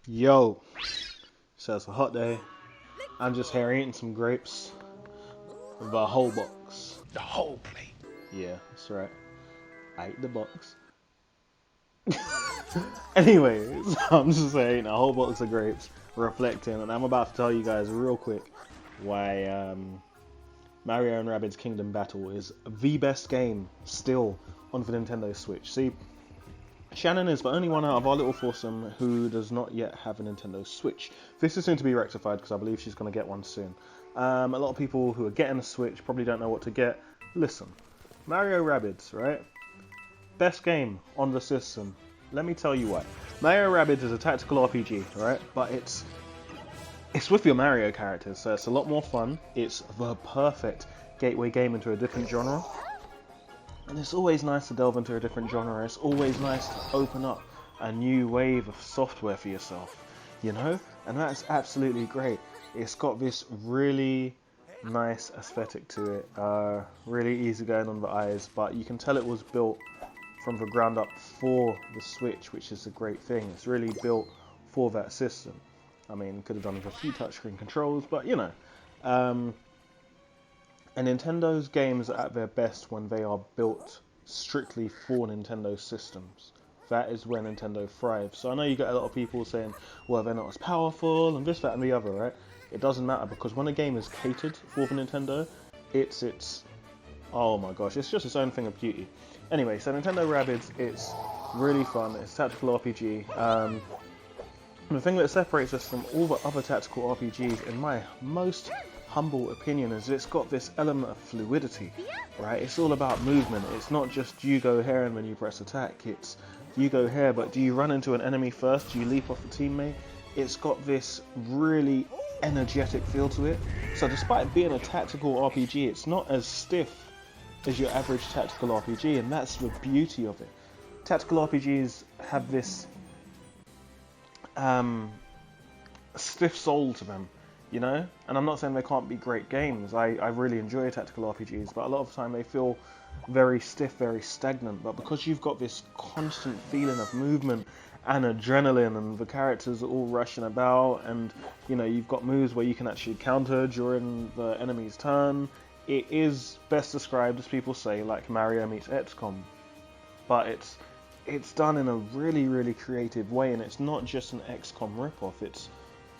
Yo, so it's a hot day. I'm just here eating some grapes with a whole box. The whole plate. Yeah, that's right. I ate the box. Anyways, I'm just saying a whole box of grapes, reflecting, and I'm about to tell you guys real quick why Mario and Rabbids Kingdom Battle is the best game still on the Nintendo Switch. See, Shannon is the only one out of our little foursome who does not yet have a Nintendo Switch. This is soon to be rectified because I believe she's going to get one soon. A lot of people who are getting a Switch probably don't know what to get. Listen, Mario Rabbids, right? Best game on the system. Let me tell you why. Mario Rabbids is a tactical RPG, right? But it's with your Mario characters, so it's a lot more fun. It's the perfect gateway game into a different genre. And it's always nice to delve into a different genre. It's always nice to open up a new wave of software for yourself, you know? And that's absolutely great. It's got this really nice aesthetic to it, really easy going on the eyes, but you can tell it was built from the ground up for the Switch, which is a great thing. It's really built for that system. I mean, could have done with a few touchscreen controls, but you know. And Nintendo's games are at their best when they are built strictly for Nintendo systems. That is where Nintendo thrives. So I know you get a lot of people saying, well, they're not as powerful, and this, that, and the other, right? It doesn't matter, because when a game is catered for the Nintendo, it's oh my gosh, it's just its own thing of beauty. Anyway, so Nintendo Rabbids, it's really fun. It's a tactical RPG. The thing that separates us from all the other tactical RPGs, in my most humble opinion, is it's got this element of fluidity, right? It's all about movement. It's not just you go here and when you press attack, it's you go here, but do you run into an enemy first? Do you leap off a teammate? It's got this really energetic feel to it. So despite being a tactical RPG, it's not as stiff as your average tactical RPG, and that's the beauty of it. Tactical RPGs have this stiff soul to them, you know? And I'm not saying they can't be great games. I really enjoy tactical RPGs, but a lot of the time they feel very stiff, very stagnant. But because you've got this constant feeling of movement and adrenaline, and the characters are all rushing about, and you know, you've got moves where you can actually counter during the enemy's turn, it is best described, as people say, like Mario meets XCOM. But it's done in a really, really creative way, and it's not just an XCOM ripoff. It's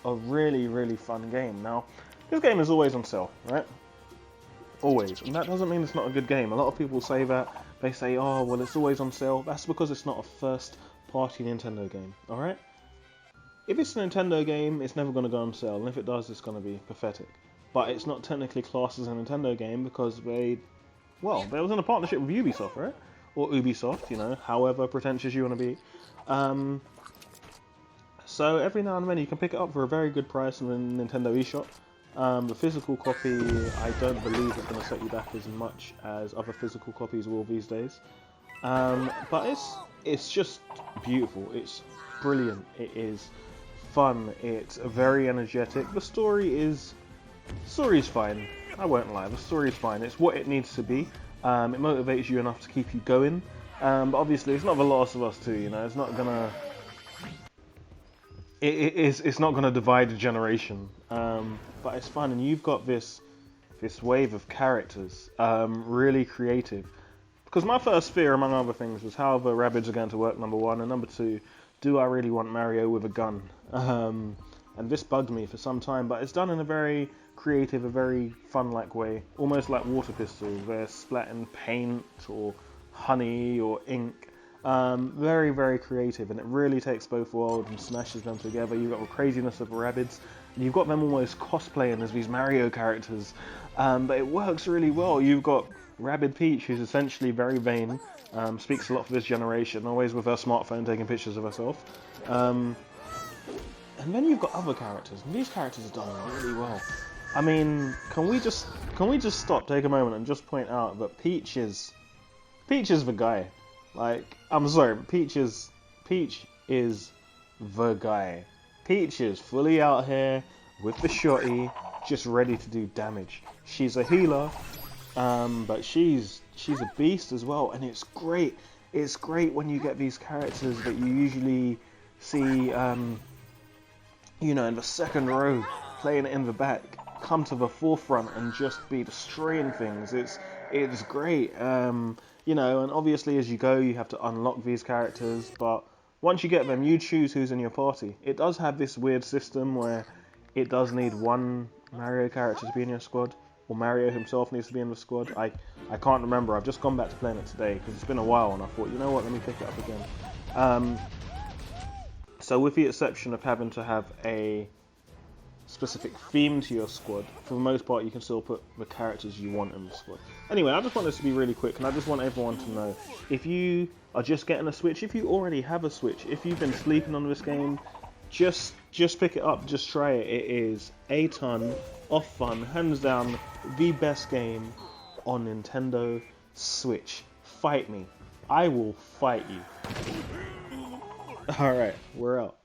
a really, really fun game. Now, this game is always on sale, right? Always. And that doesn't mean it's not a good game. A lot of people say that. They say, oh, well, it's always on sale. That's because it's not a first-party Nintendo game, alright? If it's a Nintendo game, it's never going to go on sale. And if it does, it's going to be pathetic. But it's not technically classed as a Nintendo game because they was in a partnership with Ubisoft, right? Or Ubisoft, you know, however pretentious you want to be. So every now and then you can pick it up for a very good price in the Nintendo eShop. The physical copy, I don't believe is going to set you back as much as other physical copies will these days. But it's just beautiful. It's brilliant. It is fun. It's very energetic. The story is fine. I won't lie. The story is fine. It's what it needs to be. It motivates you enough to keep you going. But obviously, it's not The Last of Us 2. You know, it's not gonna. It's not gonna divide a generation. But it's fun, and you've got this wave of characters, really creative. Because my first fear, among other things, was how the Rabbids are going to work. Number one, and number two, do I really want Mario with a gun? And this bugged me for some time, but it's done in a very creative, a very fun-like way, almost like water pistols. They're splatting paint or honey or ink. Very, very creative, and it really takes both worlds and smashes them together. You've got the craziness of Rabbids, and you've got them almost cosplaying as these Mario characters, but it works really well. You've got Rabbid Peach, who's essentially very vain, speaks a lot for this generation, always with her smartphone taking pictures of herself. And then you've got other characters, and these characters are done really well. I mean, can we just stop, take a moment, and just point out that Peach is the guy. Like, I'm sorry, Peach is the guy. Peach is fully out here with the shotty, just ready to do damage. She's a healer, but she's a beast as well, and it's great. It's great when you get these characters that you usually see you know, in the second row, playing it in the back, come to the forefront and just be destroying things. It's great. You know, and obviously as you go, you have to unlock these characters, but once you get them, you choose who's in your party. It does have this weird system where it does need one Mario character to be in your squad, or Mario himself needs to be in the squad. I can't remember. I've just gone back to playing it today because it's been a while, and I thought, you know what, let me pick it up again. So with the exception of having to have a specific theme to your squad, for the most part you can still put the characters you want in the squad. Anyway, I just want this to be really quick, and I just want everyone to know, if you are just getting a Switch, if you already have a Switch, if you've been sleeping on this game, just pick it up, just try it. It is a ton of fun, hands down the best game on Nintendo Switch. Fight me. I will fight you. Alright, we're out.